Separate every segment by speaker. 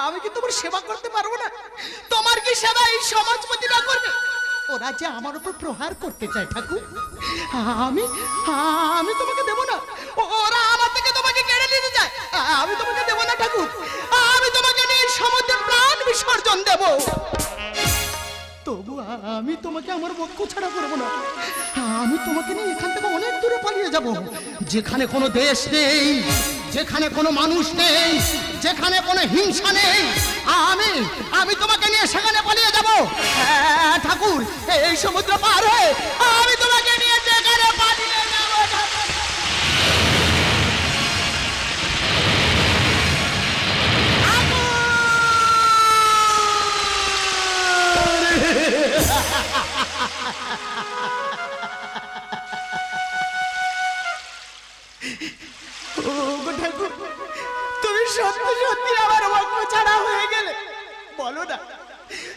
Speaker 1: আমি কি তোমার সেবা করতে পারবো না? তোমার কি সেবা এই সমাজপতিরা করবে? ওরা যে আমার উপর প্রহার করতে চায় ঠাকুর, আমি আমি তোমাকে দেব না। ওরা আমার থেকে তোমাকে কেড়ে নিতে চায়, আমি তোমাকে দেব না ঠাকুর। আমি তোমাকে নিয়ে সমুদ্রে প্রাণ বিসর্জন দেব। তবু আমি তোমাকে আমার বক্ষ ছাড়া করবো না। আমি তোমাকে নিয়ে এখান থেকে অনেক দূরে পালিয়ে যাব, যেখানে কোনো দেশ নেই, যেখানে কোনো মানুষ নেই, যেখানে কোনো হিংসা নেই। আমি তোমাকে নিয়ে সেখানে পালিয়ে যাব ঠাকুর। এই সমুদ্র পার হয়ে আমি তোমাকে নিয়ে সেখানে পালিয়ে যাব। ঠাকুর, তুমি সত্যি সত্যি আমার বক্ষ ছাড়া হয়ে গেলে। বলো না,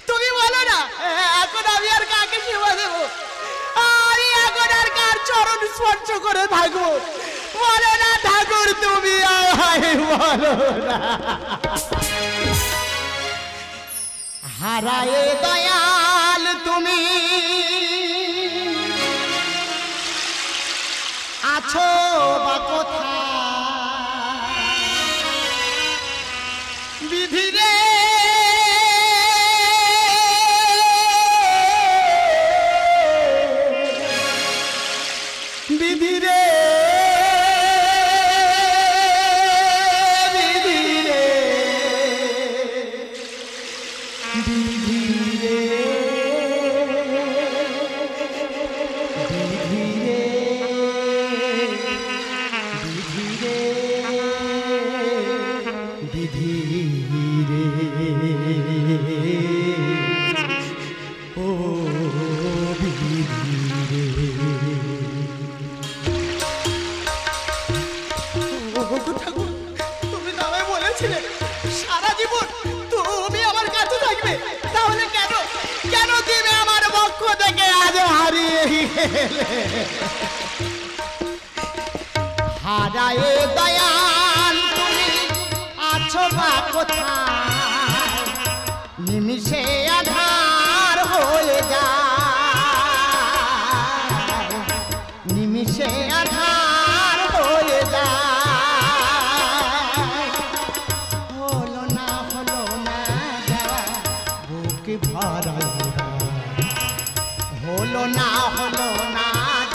Speaker 1: তুমি বলো না, এখন আমি আর কাকে সেবা দেবো? আমি এখন আর কার চরণ স্পর্শ করে থাকবো? বলো না ঠাকুর, তুমি আমায় বলো না। হারায়ে দয়াল তুমি আছো বা কোথায়? বিধি রে বিধি রে বিধি রে বিধি রে বিধি রে বিধি রে ও বিধি রে। ঠাকুর, তুমি নামে বলেছিলে সারা জীবন তুমি আমার কাছে থাকবে, তাহলে কেন কেন দিবে আমার বক্ষ থেকে আজ হারিয়ে গেলে? হারায়ে দয়াল তুমি আছো বা কোথায়? নিমিষে আধার হয়ে যায়, নিমিষে আধার হয়ে যায়। হলো না যাওয়া বুকে ভরা, হলো না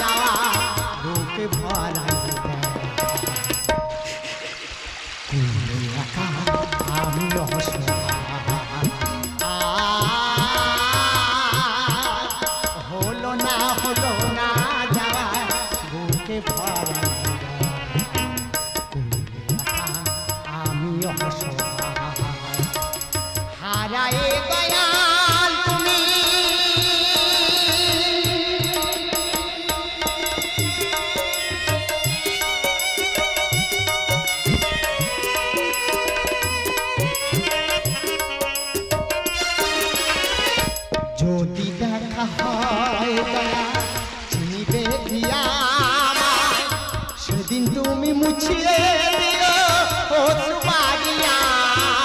Speaker 1: যাওয়া বুকে ভরা। আমি হলো না যাওয়া বুকে ভরা। আমি হারায়ে দয়াল তুমি যদি দেখা হয় দয়া চিনিবে দিয়া আমায়, সেদিন তুমি মুছিয়ে দিও ও সুবারিয়া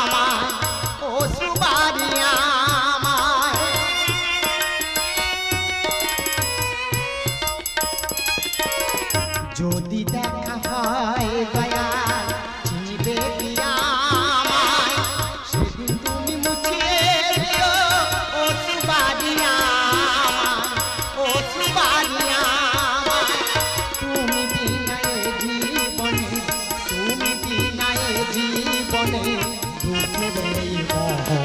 Speaker 1: আমায়, ও সুবারিয়া আমায়। যদি দেখা হয় দয়া চিনিবে দিয়া আমায়, সেদিন তুমি মুছিয়ে দিও ও সুবারিয়া আমায়, ও সুবারিয়া আমায়। তুমি বিনায়ে জীবনে, তুমি বিনায়ে জীবনে দুঃখের এই বুকে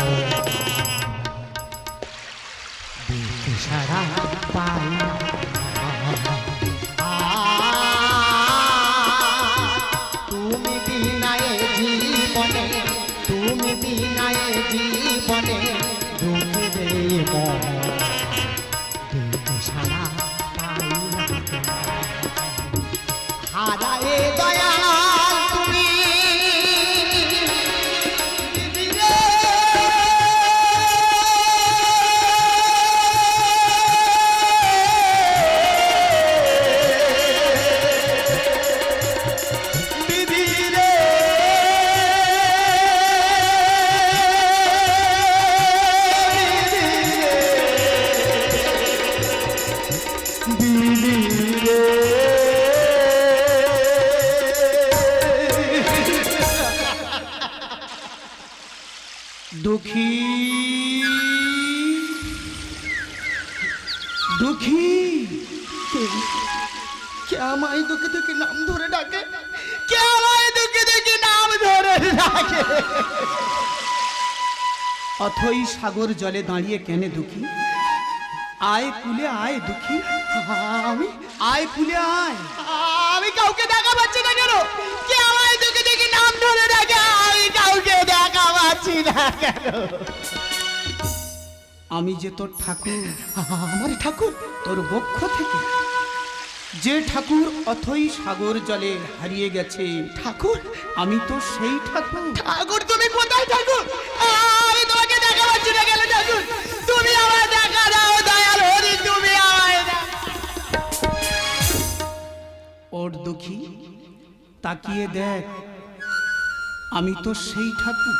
Speaker 1: সারা পাই না। তুমি বিনায়ে জীবনে, তুমি বিনায়ে জীবনে দুঃখের এই বুকে সারা পাই না। হারায়ে দয়াল তুমি দুঃখী দুঃখী কে আমায় দুঃখে দুঃখে নাম ধরে ডাকে, কে আমায় দুঃখে দুঃখে নাম ধরে ডাকে। অথই সাগর জলে দাঁড়িয়ে কেনে দুঃখী, আয় কুলে আয় দুঃখী, আমি আয় কুলে আয়। আমি কাউকে দেখা পাচ্ছি না কেন, কে আমায় দুঃখে দুঃখে নাম ধরে ডাকে, আমি কাউকে দেখা পাচ্ছি না কেন। আমি যে তোর ঠাকুর, আমার ঠাকুর, তোর বক্ষ থেকে যে ঠাকুর অথই সাগর জলে হারিয়ে গেছে, ঠাকুর আমি তো সেই ঠাকুর। ঠাকুর তুমি কোথায় ঠাকুর, আমি তোমাকে দেখা পাচ্ছি না কেন ঠাকুর, তুমি আমায় দেখা দাও দয়াল হরি, তুমি আমায়। ওর দুঃখী তাকিয়ে দেখ, আমি তো সেই ঠাকুর।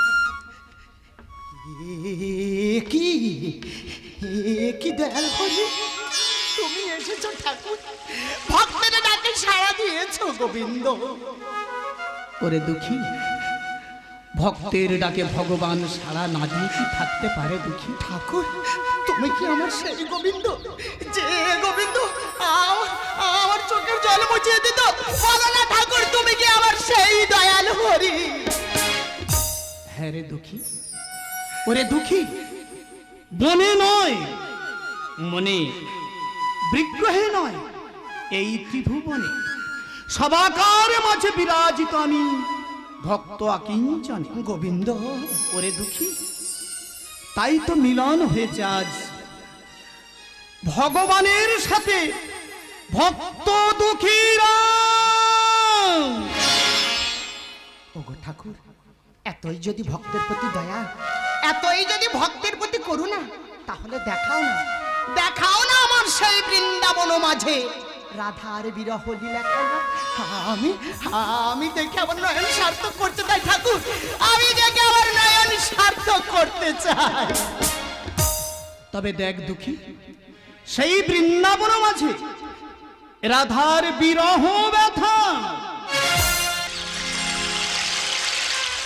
Speaker 1: কি কি দয়াল হরি, তুমি এসেছো ঠাকুর, ভক্তের ডাকে সাড়া দিয়েছো গোবিন্দ। ওরে দুঃখী, ভক্তের ডাকে ভগবান সাড়া না দিয়ে কি থাকতে পারে দুঃখী? ঠাকুর তুমি কি আমার সেই গোবিন্দ, যে গোবিন্দ আমার চোখের জল মুছিয়ে দিত? বলো না ঠাকুর, তুমি কি আমার সেই দয়াল হরি? হ্যাঁ রে দুঃখী, ওরে দুঃখী, বনে নয় মনে, বিগ্রহে নয় এই ত্রিভুবনে, সবাকার মাঝে বিরাজিত আমি ভক্ত আকিঞ্চন গোবিন্দ। ওরে দুঃখী, তাই তো মিলন হয়েছে আজ ভগবানের সাথে ভক্ত দুঃখীরা। ওগো ঠাকুর, এতই যদি ভক্তের প্রতি দয়া, এতই যদি ভক্তের প্রতি করুণা, তাহলে দেখাও না, দেখাও না আমার সেই বৃন্দাবন মাঝে রাধার বিরহ লীলা খেলা। আমি দেখে আমার নয়ন সার্থক করতে চাই ঠাকুর, আমি দেখে আমার নয়ন সার্থক করতে চাই। তবে দেখ দুঃখী, সেই বৃন্দাবন মাঝে রাধার বিরহ ব্যথা,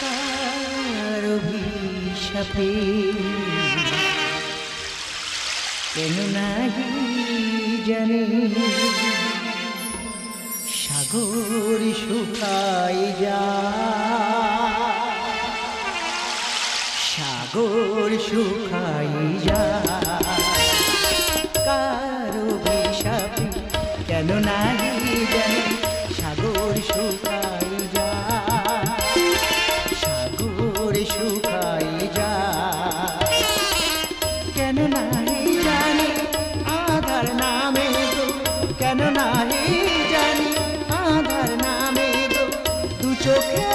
Speaker 2: কার অভিশাপে কেন নাহি জানে সাগর শুকাই যায়, সাগর শুকাই যায়। কার অভিশাপে কেন নাহি জানে সাগর শুকাই যায়, সাগর শুকাই যায়। কেন নাহি জানি আধার নামে গো, কেন নাহি জানি আধার নামে গো, দু চোখে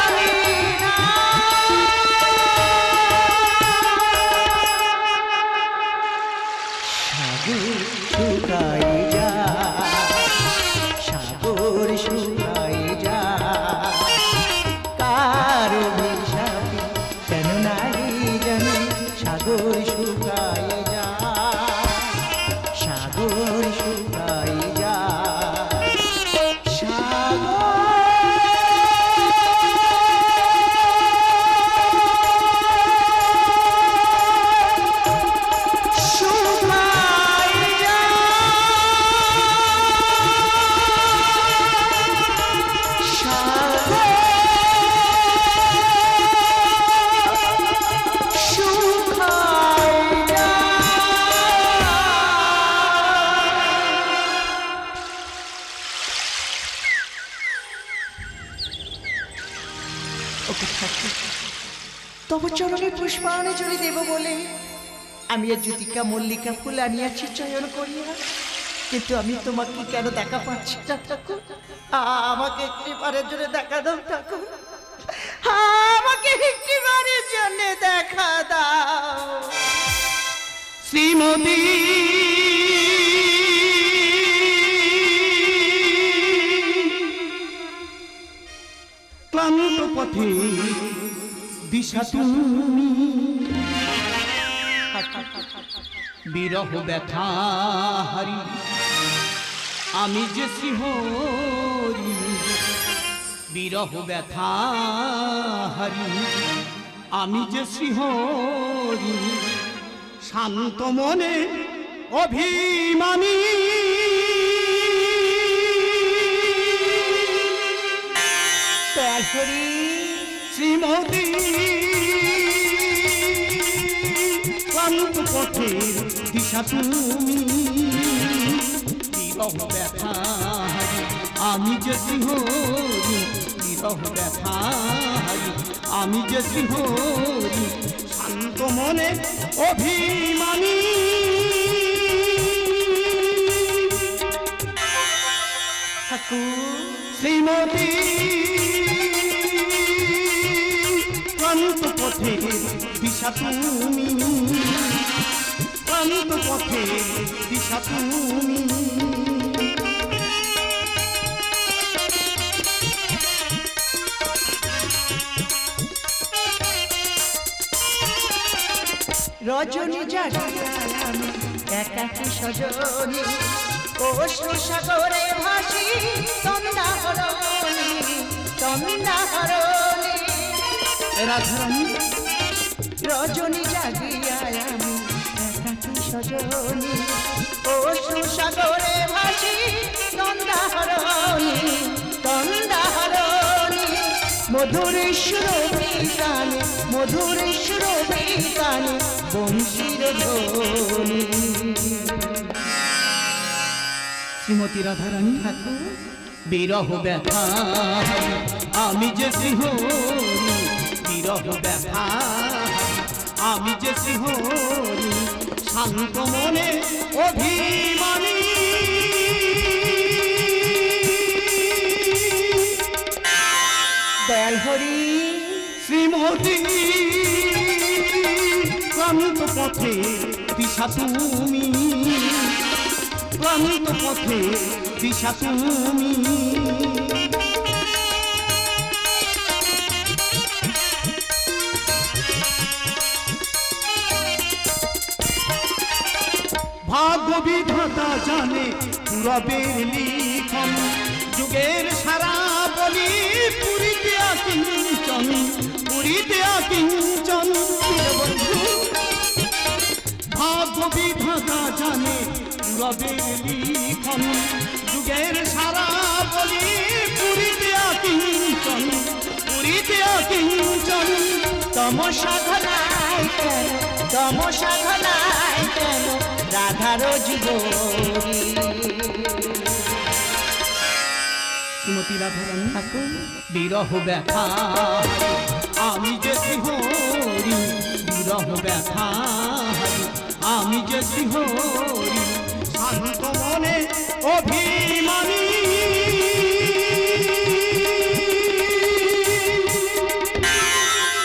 Speaker 2: আমি সাগর শুকাই যায়, সাগর শুকাই যায়। কার অভিশাপে কেন নাহি জানি সাগর শুকাই যায়, সাগর শুকাই যায়। তব চরণে পুষ্পাঞ্জলি দেব বলে আমি আর জ্যোতিকা মল্লিকা ফুল আনিয়াছি চয়ন করিয়া, কিন্তু আমি তোমাকে কেন দেখা পাচ্ছি না ঠাকুর? আমাকে একটিবারের জন্য দেখা দাও ঠাকুর, আমাকে একটিবারের জন্য দেখা দাও।
Speaker 1: শ্রীমতী ক্লান্ত পথে দিশা তুমি, বিরহ ব্যথা হারি আমি যে শ্রীহরি, বিরহ ব্যথা হারি ব্যথাহারি আমি যে শ্রীহরি শান্ত মনে অভিমানী
Speaker 2: দয়ালহরি
Speaker 1: শ্রীমতী ক্লান্ত পথের দিশা তুমি বিরহ ব্যথাহারি আমি যে শ্রীহরি বিরহ ব্যথাহারি আমি যে শ্রীহরি শান্ত মনে অভিমানী
Speaker 2: ঠাকুর
Speaker 1: শ্রীমতী ক্লান্ত পথের দিশা তুমি ক্লান্ত পথের দিশা তুমি
Speaker 2: রজনী জাগিয়া আমি একাকী সজনী অশ্রু সাগরে ভাসি তন্দাহরণী তন্দাহরণী
Speaker 1: রাধারানী
Speaker 2: রজনী জাগিয়া আমি একাকী সজনী অশ্রু সাগরে ভাসি তন্দাহরণী তন্দাহরণী মধুরেশ্বর বিকানে মধুরেশ্বর বিকানে বংশীর ধ্বনি
Speaker 1: শ্রীমতী রাধারানী
Speaker 2: ঠাকুর
Speaker 1: বিরহ ব্যথাহারি আমি যে শ্রীহরি বিরহ ব্যথাহারি আমি যে শ্রীহরি শান্ত মনে অভিমানী
Speaker 2: দয়ালহরি
Speaker 1: শ্রীমতী ক্লান্ত পথে দিশা তুমি ক্লান্ত পথে দিশা তুমি ভাগ্য বিধাতা জানে রবের লিখন যুগের সারা বলি পুরীতে কিঞ্চন পুরীতে কিঞ্চন ভাগ্য বিধাতা জানে রবের লিখন যুগের সারা বলি পুরীতে কিঞ্চন পুরীতে কিঞ্চন
Speaker 2: তমসা ঘনায় কেন তমসা ঘনায় কেন রাধার জীবনী
Speaker 1: শ্রীমতী রাধারানী
Speaker 2: ঠাকুর
Speaker 1: বিরহ ব্যথাহারি আমি যে শ্রীহরি বিরহ ব্যথাহারি আমি যে শ্রীহরি শান্ত মনে অভিমানী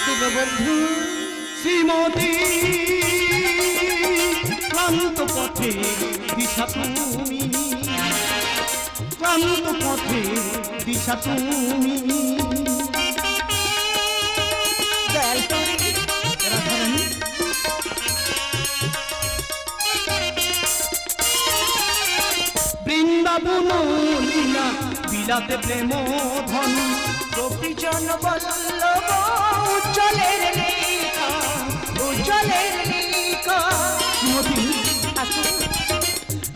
Speaker 2: দেববন্ধু
Speaker 1: শ্রীমতী ক্লান্ত পথে দিশা তুমি ক্লান্ত পথে দিশা তুমি
Speaker 2: দয়ালহরি
Speaker 1: রাধারানী বৃন্দাবন লীলা বিলাতে প্রেম ধন
Speaker 2: গোপীজন বল্লভ উজ্জ্বলের লেখা উজ্জ্বলের লেখা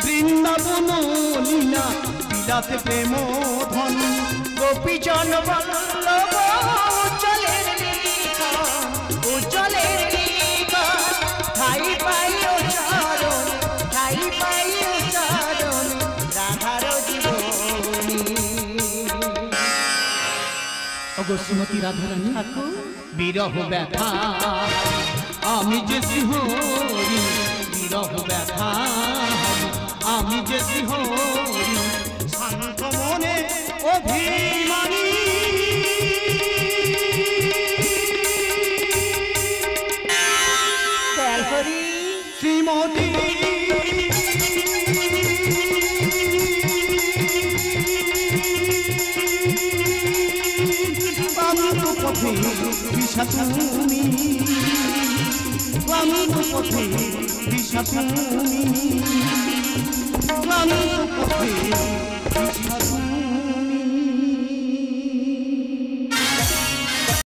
Speaker 1: বৃন্দাবন লীলা বিলাতে প্রেম ধন
Speaker 2: গোপীজন বল্লভ উজ্জ্বলের লেখা উজ্জ্বলের লেখা ঠাই পাই ও চরণ ঠাই পাই ও চরণ রাধার জীবনী
Speaker 1: অগো শ্রীমতী রাধারানী
Speaker 2: ঠাকুর
Speaker 1: বিরহ ব্যথা আমি যে শ্রীহরি বিরহ ব্যথা আমি যে শ্রীহরি শান্ত মনে অভিমানী
Speaker 2: দয়ালহরি
Speaker 1: শ্রীমতী ক্লান্ত পথে দিশা তুমি ক্লান্ত পথে দিশা তুমি ক্লান্ত পথে